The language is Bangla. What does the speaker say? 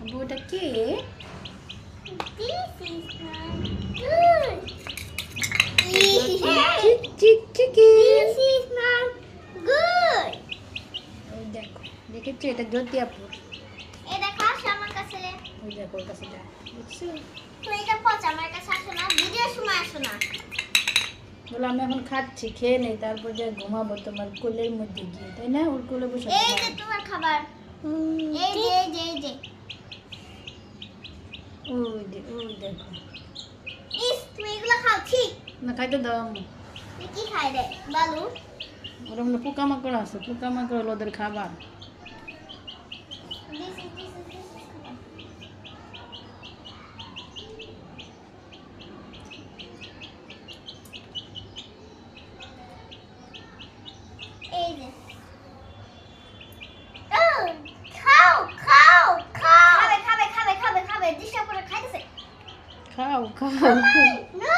আব্বু ওটা কে? This is not good. Chick chick chikki. This is not good. ওই দেখো, দেখেছো এটা জ্যোতি আপুর। এটা খাস আমার কাছে রে। ওই দেখো ওর কাছে দেখ, দেখছো? তুই এটা পচ আমার কাছে আসো না, ভিডিওর সময় আসো না। বলে আমি এখন খাচ্ছি, খেয়ে নেই, তারপর যে ঘুমাবো তোমার কোলের মধ্যে গিয়ে, তাই না? ওর কোলে বসে এই যে ঘুমাবো। তোমার খাবার। এই যে এই যে এই যে। ওই দেখো। ইস তুমি এগুলো খাও ঠিক। না খাইতে দাও আম্মু। তুই কি খাই রে বালু? ওরা মনে পোকামাকড় আছে, পোকামাকড় হলো ওদের খাবার। This is খাবার। এই যে খাও খাও খাও খাবে খাবে খাবে খাবে খাবে ডিস্টার্ব করে খাইতেছে খাও খাও। নো